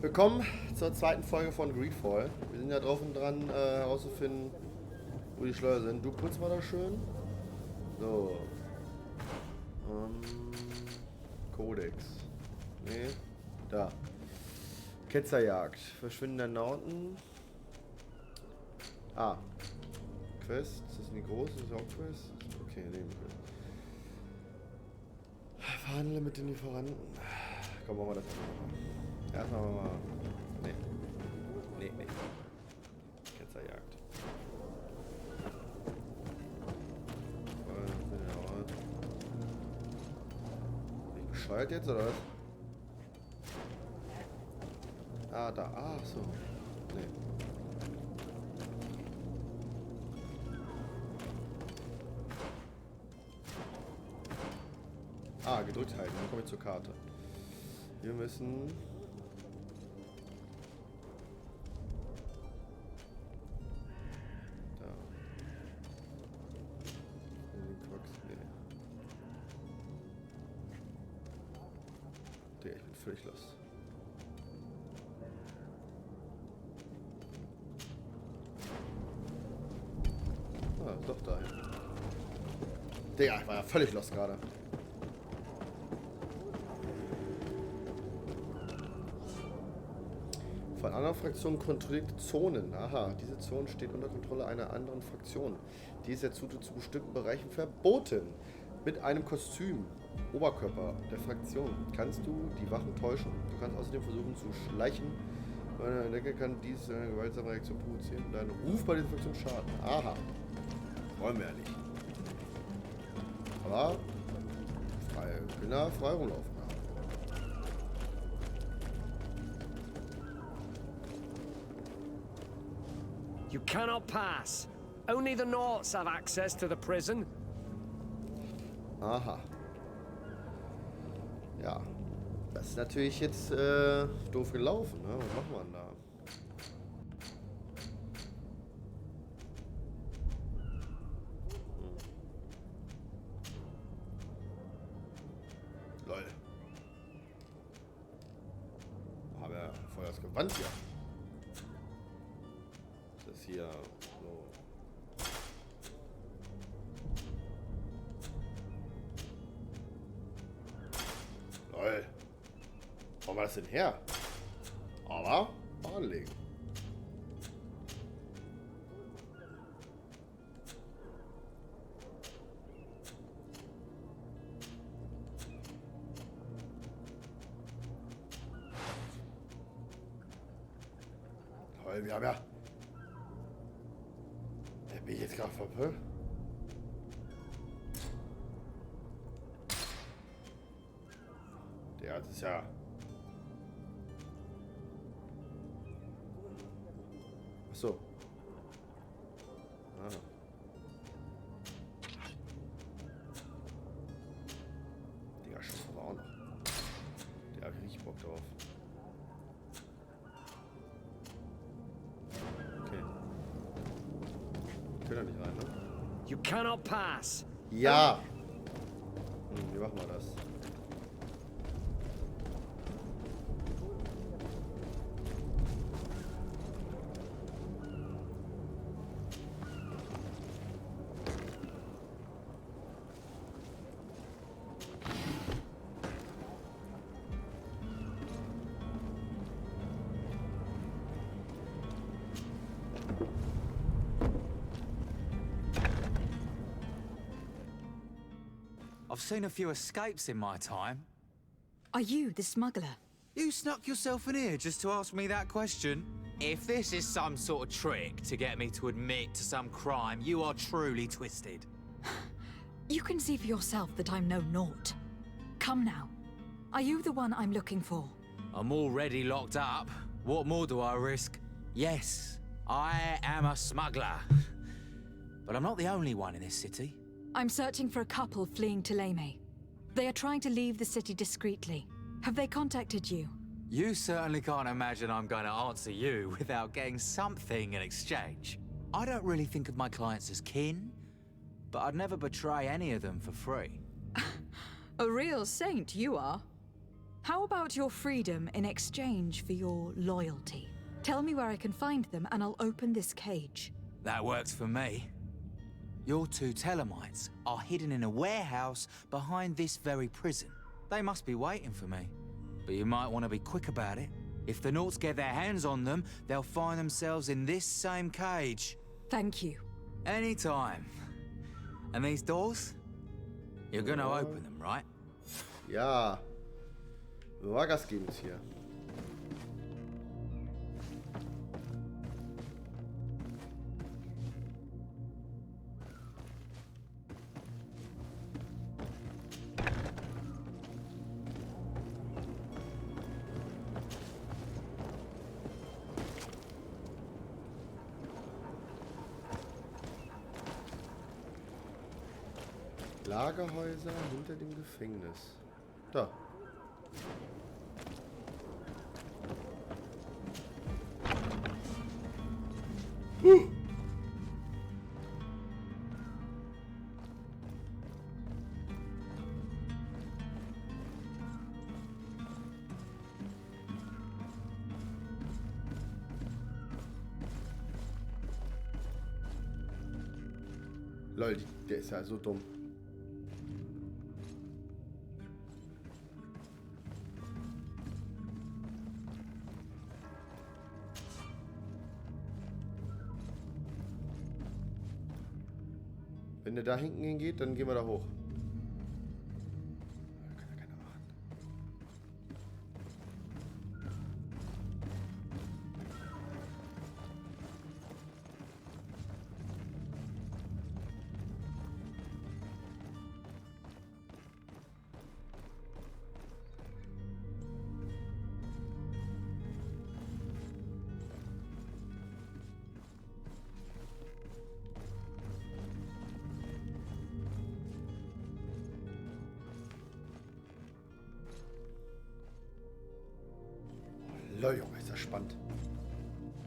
Willkommen zur zweiten Folge von GreedFall. Wir sind ja drauf und dran herauszufinden, wo die Schleuer sind. Du putzt mal da schön. So. Kodex. Nee. Da. Ketzerjagd. Verschwinden der Nauten. Ah. Quest. Ist das nicht groß? Ist das Hauptquest? Okay, Nebenquest. Verhandle mit den Lieferanten. Komm, machen wir das einfach mal. Erstmal mal. Nee. Nee. Ketzerjagd. Bin ich bescheuert jetzt oder was? Ah, da. Ah, so. Nee. Ah, gedrückt halten. Dann komme ich zur Karte. Wir müssen... Da. Nee. Ich bin völlig lost. Ah, doch dahin. Digga, ich war ja völlig lost gerade. Von anderen Fraktionen kontrollierte Zonen. Aha, diese Zone steht unter Kontrolle einer anderen Fraktion. Die ist der Zutritt zu bestimmten Bereichen verboten. Mit einem Kostüm, Oberkörper der Fraktion kannst du die Wachen täuschen. Du kannst außerdem versuchen zu schleichen. Wenn er entdecken kann, dies eine gewaltsame Reaktion provozieren. Dein Ruf bei dieser Fraktion schaden. Aha. Wollen wir ja nicht. Aber frei, bin da frei rumlaufen. You cannot pass. Only the Naughts have access to the prison. Aha. Ja. Das ist natürlich jetzt doof gelaufen, ne? Was macht man da? Lol. Haben wir voll das Gewand hier. Das ist hier so. Lol. Wo war das denn her? Aber anlegen. Lol, wir haben ja. Bin ich jetzt gerade verpönt? Der hat es ja. Achso. Ah. Digga, Schuss aber auch noch. Der hat richtig Bock drauf. Okay. Können da nicht rein, ne? You cannot pass. Ja. Wie machen wir das? I've seen a few escapes in my time. Are you the smuggler? You snuck yourself in here just to ask me that question? If this is some sort of trick to get me to admit to some crime, you are truly twisted. You can see for yourself that I'm no naught. Come now. Are you the one I'm looking for? I'm already locked up. What more do I risk? Yes, I am a smuggler. But I'm not the only one in this city. I'm searching for a couple fleeing to Leme. They are trying to leave the city discreetly. Have they contacted you? You certainly can't imagine I'm going to answer you without getting something in exchange. I don't really think of my clients as kin, but I'd never betray any of them for free. A real saint you are. How about your freedom in exchange for your loyalty? Tell me where I can find them and I'll open this cage. That works for me. Your two Telemites are hidden in a warehouse behind this very prison. They must be waiting for me. But you might want to be quick about it. If the Nauts get their hands on them, they'll find themselves in this same cage. Thank you. Anytime. And these doors? You're gonna open them, right? Ja. Nur Gas geben es hier. Lagerhäuser hinter dem Gefängnis. Da. Lol, der ist ja so dumm. Wenn der da hinten hingeht, dann gehen wir da hoch. Kann ja keiner machen. Lol, Junge, ist das spannend.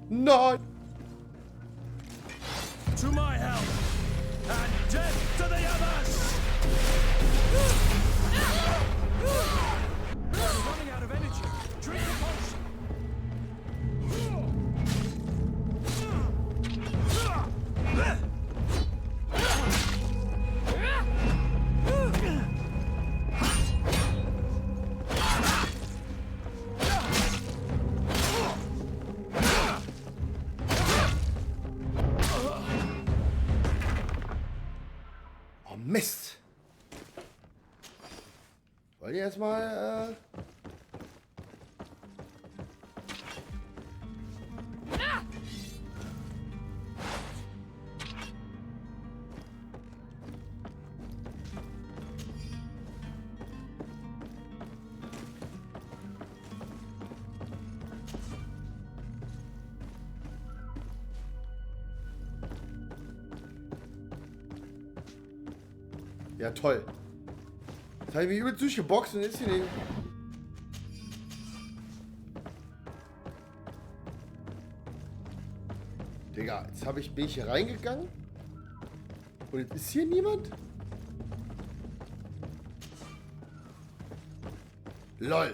Nein! To my help, and death to the others! I'm running out of energy. Drink the potion. Mist! Wollt ihr erstmal, Ja, toll. Jetzt habe ich mich übelst durchgeboxt und ist hier nicht. Digga, jetzt bin ich hier reingegangen. Und jetzt ist hier niemand? LOL.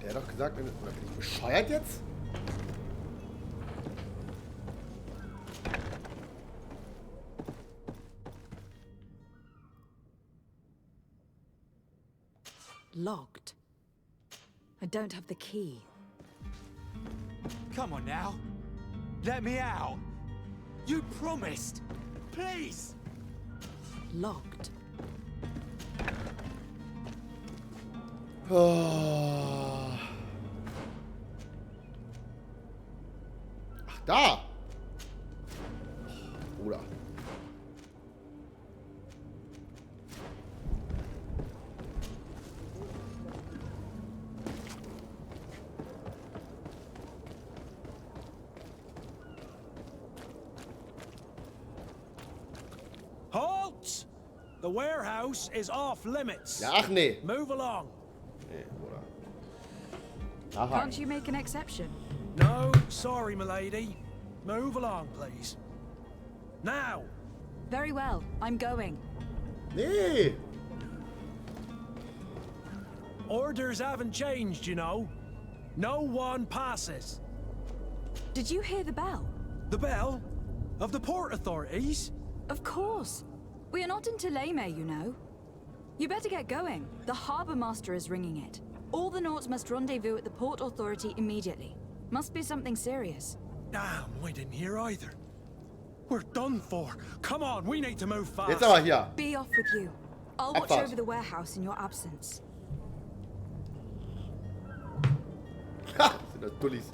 Der hat doch gesagt, oder bin ich bescheuert jetzt? Locked. I don't have the key. Come on now. Let me out. You promised. Please. Locked. Oh. Ach, da. Bruder. Halt! The warehouse is off limits. Ja, ach nee. Move along. Nee, Bruder. Aha. Can't you make an exception? No, sorry, milady. Move along, please. Now! Very well, I'm going. Nee. Orders haven't changed, you know. No one passes. Did you hear the bell? The bell? Of the port authorities? Of course. We are not in Theleme, you know. You better get going. The harbour master is ringing it. All the Nauts must rendezvous at the port authority immediately. Must be something serious. Damn, we didn't hear either. We're done for. Come on, we need to move fast. Jetzt aber hier. Be off with you. I'll watch Abfahrt. over the warehouse in your absence. Ha, sind das Dullis.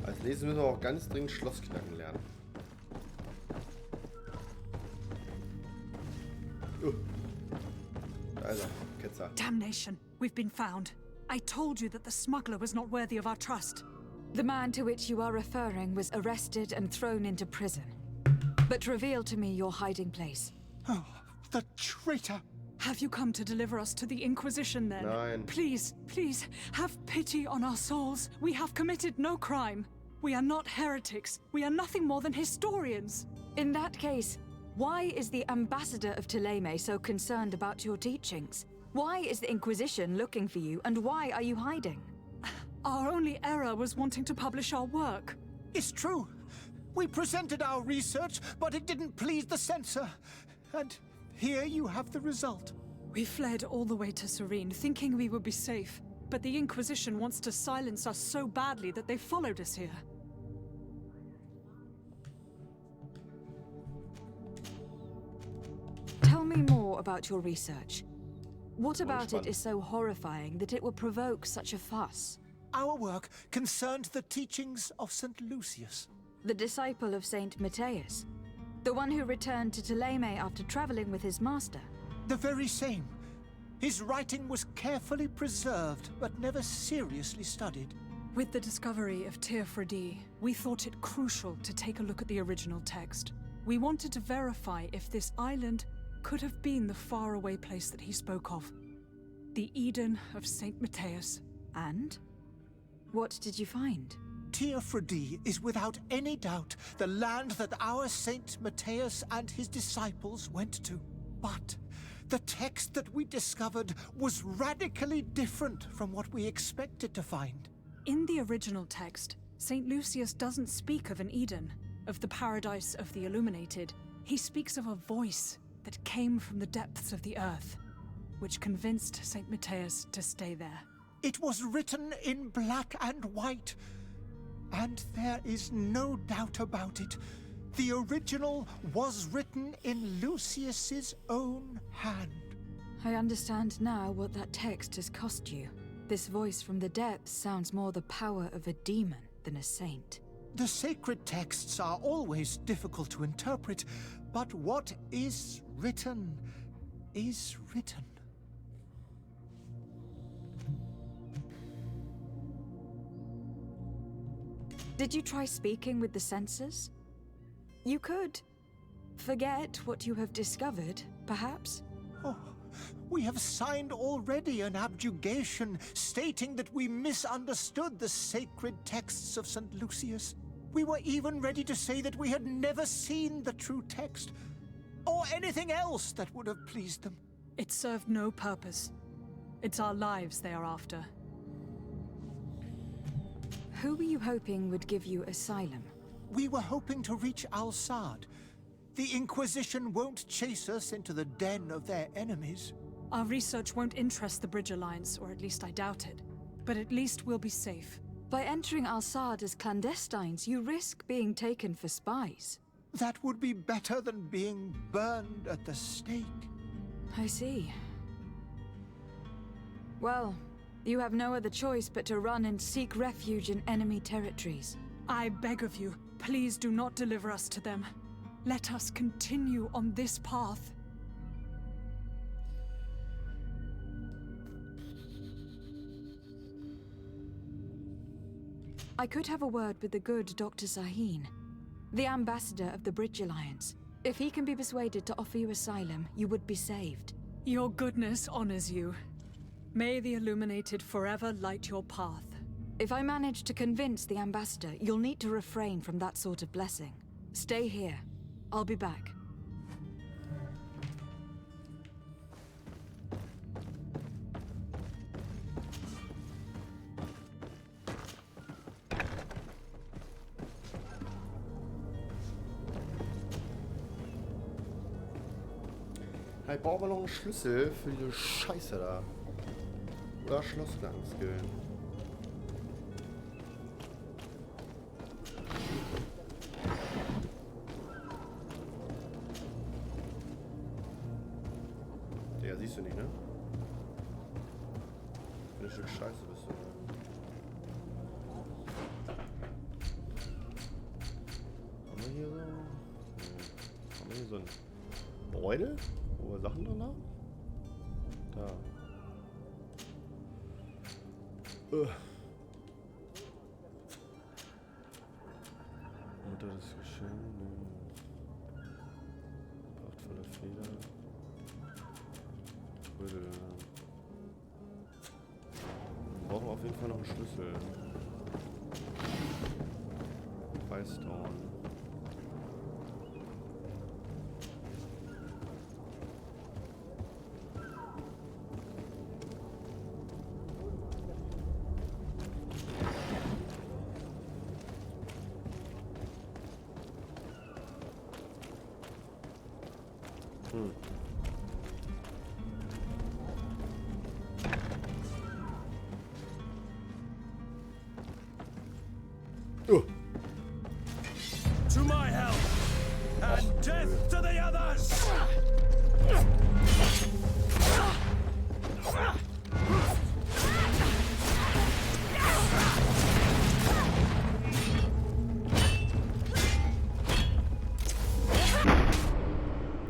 Als nächstes müssen wir auch ganz dringend Schlossknacken lernen. Da ist er, Ketzer. Damnation, we've been found. I told you that the smuggler was not worthy of our trust. The man to which you are referring was arrested and thrown into prison. But reveal to me your hiding place. Oh, the traitor! Have you come to deliver us to the Inquisition then? Nein. Please, please, have pity on our souls. We have committed no crime. We are not heretics. We are nothing more than historians. In that case, why is the ambassador of Theleme so concerned about your teachings? Why is the Inquisition looking for you, and why are you hiding? Our only error was wanting to publish our work. It's true. We presented our research, but it didn't please the censor. And here you have the result. We fled all the way to Serene, thinking we would be safe. But the Inquisition wants to silence us so badly that they followed us here. Tell me more about your research. What about it is so horrifying that it will provoke such a fuss? Our work concerned the teachings of St. Lucius. The disciple of Saint Matthias? The one who returned to Theleme after traveling with his master? The very same. His writing was carefully preserved, but never seriously studied. With the discovery of Teofredi, we thought it crucial to take a look at the original text. We wanted to verify if this island could have been the faraway place that he spoke of. The Eden of Saint Matthias. And? What did you find? Teofredi is without any doubt the land that our Saint Matthias and his disciples went to. But the text that we discovered was radically different from what we expected to find. In the original text, St. Lucius doesn't speak of an Eden, of the paradise of the illuminated. He speaks of a voice that came from the depths of the earth, which convinced St. Matthias to stay there. It was written in black and white, and there is no doubt about it. The original was written in Lucius's own hand. I understand now what that text has cost you. This voice from the depths sounds more the power of a demon than a saint. The sacred texts are always difficult to interpret, but what is written is written. Did you try speaking with the censors? You could. Forget what you have discovered, perhaps? Oh, we have signed already an abjugation stating that we misunderstood the sacred texts of St. Lucius. We were even ready to say that we had never seen the true text, or anything else that would have pleased them. It served no purpose. It's our lives they are after. Who were you hoping would give you asylum? We were hoping to reach Al-Sad. The Inquisition won't chase us into the den of their enemies. Our research won't interest the Bridge Alliance, or at least I doubt it. But at least we'll be safe. By entering Al-Sad as clandestines, you risk being taken for spies. That would be better than being burned at the stake. I see. Well, you have no other choice but to run and seek refuge in enemy territories. I beg of you, please do not deliver us to them. Let us continue on this path. I could have a word with the good Dr. Sahin, the ambassador of the Bridge Alliance. If he can be persuaded to offer you asylum, you would be saved. Your goodness honors you. May the Illuminated forever light your path. If I manage to convince the ambassador, you'll need to refrain from that sort of blessing. Stay here. I'll be back. Ich brauche mal noch einen Schlüssel für diese Scheiße da. Oder Schlossgang-Skill. Ja, siehst du nicht, ne? Für ein Stück Scheiße bist du. Haben wir hier so? Haben wir hier so ein Beutel? Wo wir Sachen drin haben? Da. Mutter des Geschehens. Prachtvolle Feder. Trödel. Wir brauchen auf jeden Fall noch einen Schlüssel. Weißdorn. To my help! And death to the others!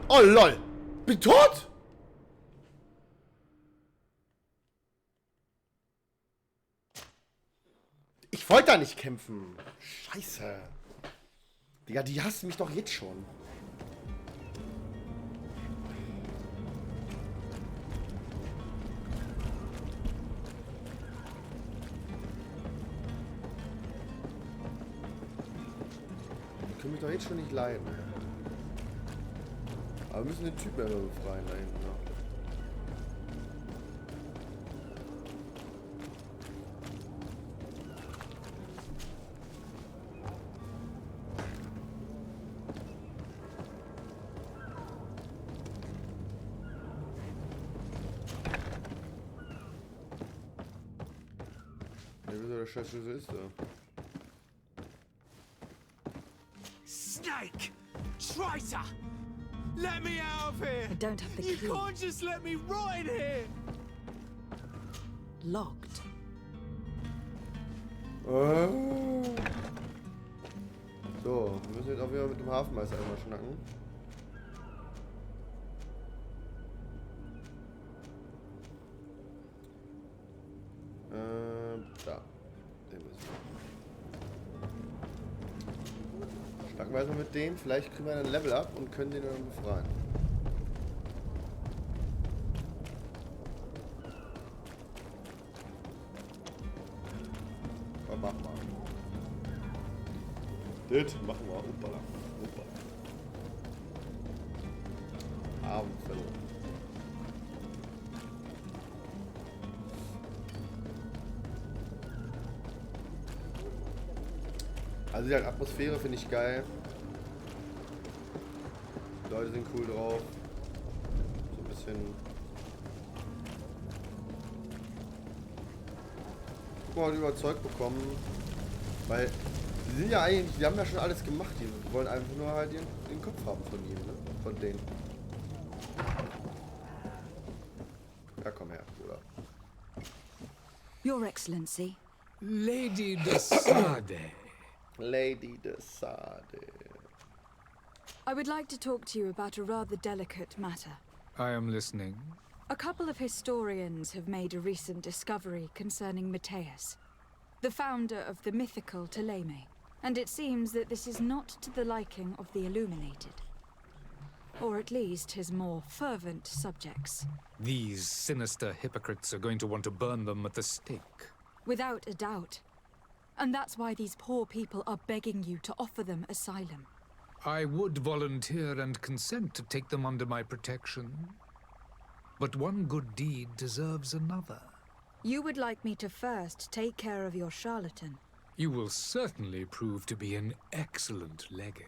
Oh lol! Bin tot? Ich wollte da nicht kämpfen. Scheiße. Digga, die hassen mich doch jetzt schon. Die können mich doch jetzt schon nicht leiden. Aber wir müssen den Typen ja befreien da hinten noch. Wieso der Scheißschlüssel ist da? Snake! Traitor! Let me out of here! I don't have the You key. can't just let me rot in here! Locked. So, wir müssen jetzt auch wieder mit dem Hafenmeister einmal schnacken. Da. Den müssen wir. Schnacken wir erstmal mit dem. Vielleicht kriegen wir dann ein Level up und können den dann befreien. Aber machen wir. Das machen wir. Hoppala. Hoppala. Abendfellow. Also die Atmosphäre finde ich geil. Die Leute sind cool drauf. So ein bisschen. Guck mal, überzeugt bekommen. Weil die sind ja eigentlich, die haben ja schon alles gemacht. Die wollen einfach nur halt den Kopf haben von ihm, ne? Von denen. Ja, komm her, Bruder. Your Excellency. Lady de Sade. Lady de Sade. I would like to talk to you about a rather delicate matter. I am listening. A couple of historians have made a recent discovery concerning Matthias. the founder of the mythical Thélème. And it seems that this is not to the liking of the Illuminated. Or at least his more fervent subjects. These sinister hypocrites are going to want to burn them at the stake. Without a doubt. And that's why these poor people are begging you to offer them asylum. I would volunteer and consent to take them under my protection. But one good deed deserves another. You would like me to first take care of your charlatan. You will certainly prove to be an excellent legate.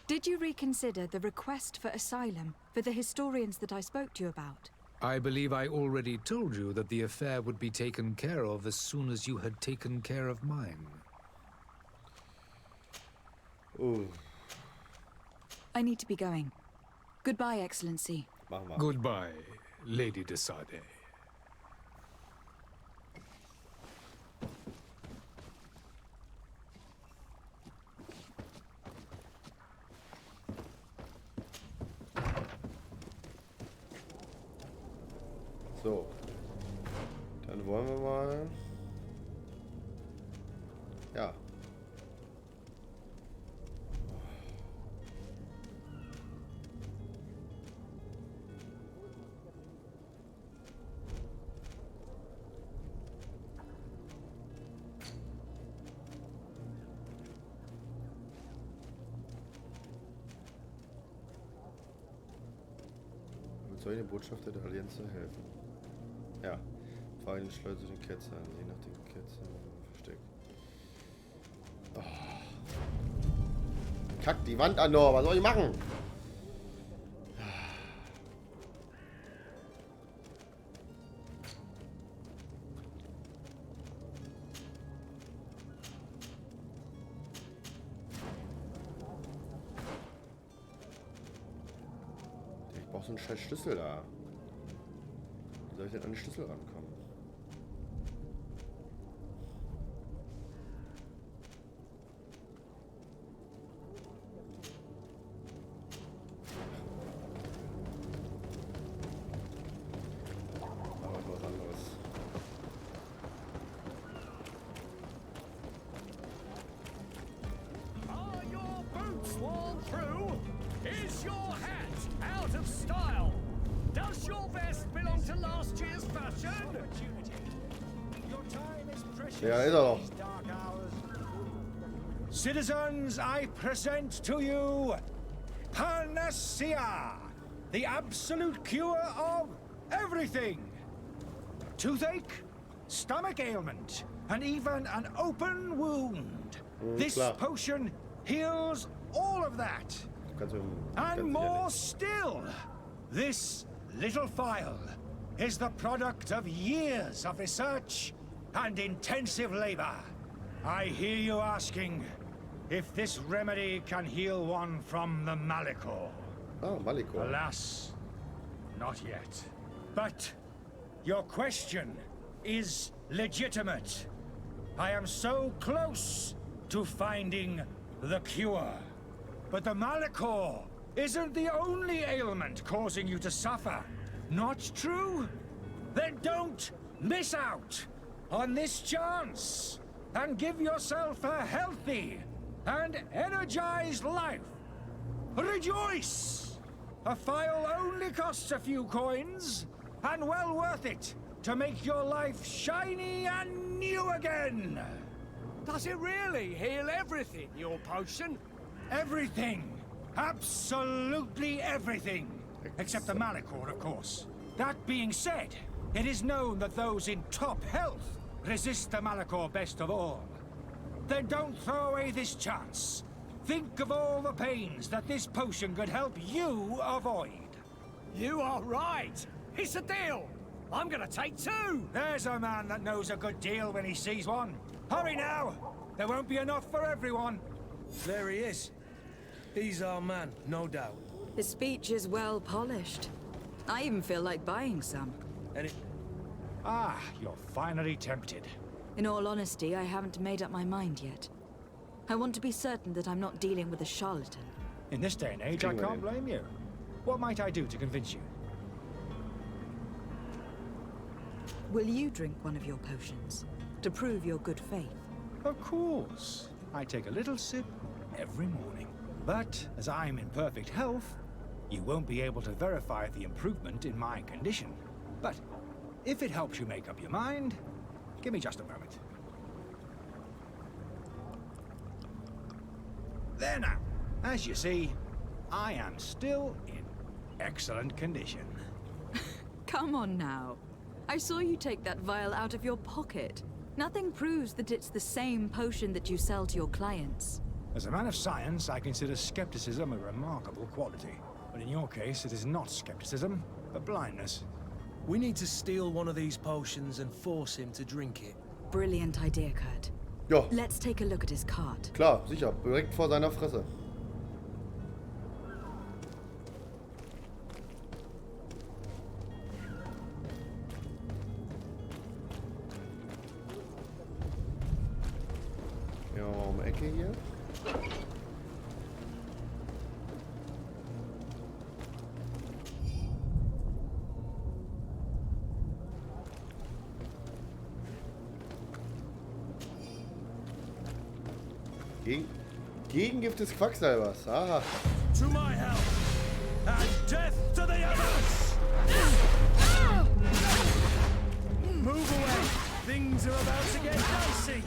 Did you reconsider the request for asylum for the historians that I spoke to you about? I believe I already told you that the affair would be taken care of as soon as you had taken care of mine. Oh. I need to be going. Goodbye, Excellency. Mach mal. Goodbye, Lady de Sade. So. Dann wollen wir mal. Ja. Soll ich den Botschafter der Allianz helfen? Ja. Fahre den Schleuser den Ketzer an. Je nach dem Ketzer versteckt. Oh. Kack die Wand an, was soll ich machen? Ich brauche so einen scheiß Schlüssel da. Wie soll ich denn an den Schlüssel rankommen? Ja, ist er doch. Citizens, I present to you Panacea, the absolute cure of everything. Toothache, stomach ailment, and even an open wound. This potion heals all of that. And more still, this little phial is the product of years of research and intensive labor. I hear you asking if this remedy can heal one from the Malicor. Oh, Malicor. Alas, not yet. But your question is legitimate. I am so close to finding the cure. But the Malicor isn't the only ailment causing you to suffer. Not true? Then don't miss out on this chance and give yourself a healthy and energized life. Rejoice! A phial only costs a few coins, and well worth it to make your life shiny and new again. Does it really heal everything, your potion? Everything. Absolutely everything. Except the Malicor, of course. That being said, it is known that those in top health resist the Malicor best of all. Then don't throw away this chance. Think of all the pains that this potion could help you avoid. You are right. It's a deal. I'm gonna take two. There's a man that knows a good deal when he sees one. Hurry now. There won't be enough for everyone. There he is. He's our man, no doubt. His speech is well polished. I even feel like buying some. And it... Ah, you're finally tempted. In all honesty, I haven't made up my mind yet. I want to be certain that I'm not dealing with a charlatan. In this day and age, I can't blame you. What might I do to convince you? will you drink one of your potions to prove your good faith? Of course. I take a little sip every morning. But as I'm in perfect health, you won't be able to verify the improvement in my condition. But if it helps you make up your mind, give me just a moment. There now. As you see, I am still in excellent condition. Come on now. I saw you take that vial out of your pocket. Nothing proves that it's the same potion that you sell to your clients. As a man of science, I consider skepticism a remarkable quality. But in your case, it is not skepticism, but blindness. We need to steal one of these potions and force him to drink it. Brilliant idea, Kurt. Ja, Let's take a look at his cart. klar, sicher. Direkt vor seiner Fresse. Ja, um Ecke hier. Gegengift des Quacksalbers. Aha. To my help, and death to the others! Move away! Things are about to get dicey!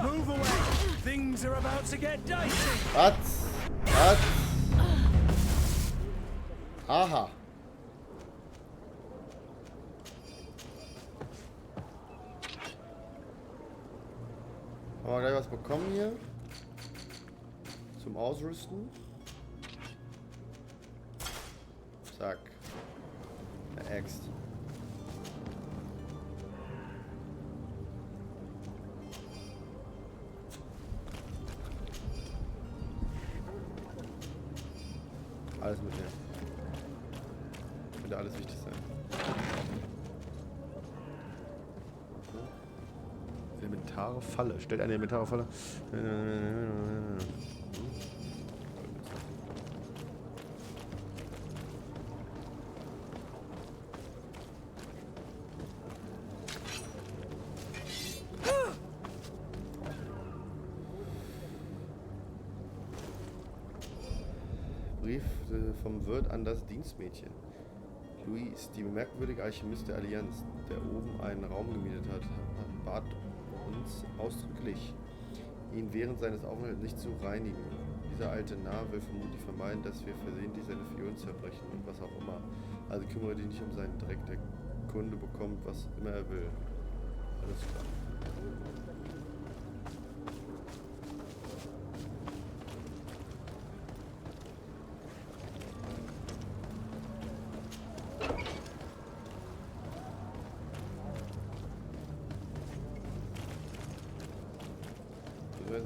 Move away! Things are about to get dicey! Was? Was? Aha. Haben wir gleich was bekommen hier? Zum Ausrüsten. Zack. Eine Axt. Alles mitnehmen. Könnte alles wichtig sein. Elementare Falle. Stellt eine elementare Falle. Brief vom Wirt an das Dienstmädchen. Louis, die merkwürdige Alchemist der Allianz, der oben einen Raum gemietet hat, bat uns ausdrücklich, ihn während seines Aufenthalts nicht zu reinigen. Dieser alte Narr will vermutlich vermeiden, dass wir versehentlich seine Figuren zerbrechen und was auch immer. Also kümmere dich nicht um seinen Dreck. Der Kunde bekommt, was immer er will. Alles klar.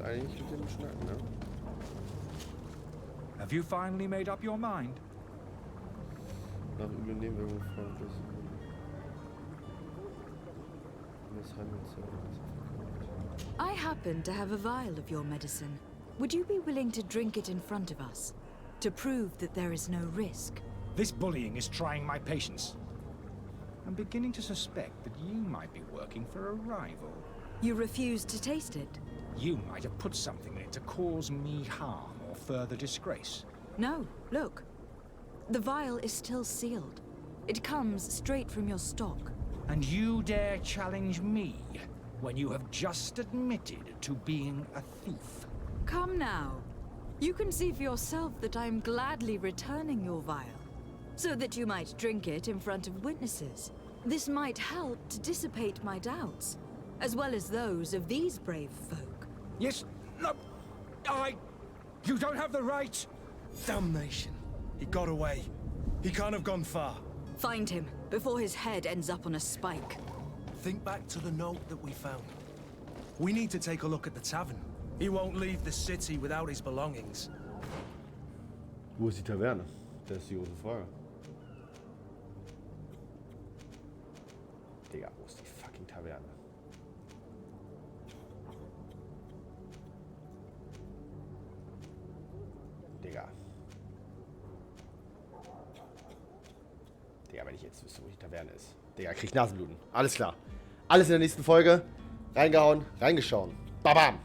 Eigentlich mit dem Schnacken, ne? Have you finally made up your mind? Nach Übernehmung von I happen to have a vial of your medicine. Would you be willing to drink it in front of us? To prove that there is no risk? This bullying is trying my patience. I'm beginning to suspect that you might be working for a rival. You refuse to taste it? You might have put something in it to cause me harm or further disgrace. No, look. The vial is still sealed. It comes straight from your stock. And you dare challenge me when you have just admitted to being a thief? Come now. You can see for yourself that I am gladly returning your vial, so that you might drink it in front of witnesses. This might help to dissipate my doubts, as well as those of these brave folk. Yes, no, you don't have the right. Damnation. He got away. He can't have gone far. Find him, before his head ends up on a spike. Think back to the note that we found. We need to take a look at the tavern. He won't leave the city without his belongings. Wo ist die Taverne? Das ist die große Frage. Digga. Digga, wenn ich jetzt wüsste, wo die Taverne ist. Digga, krieg ich Nasenbluten. Alles klar. Alles in der nächsten Folge. Reingehauen, reingeschaut. Babam!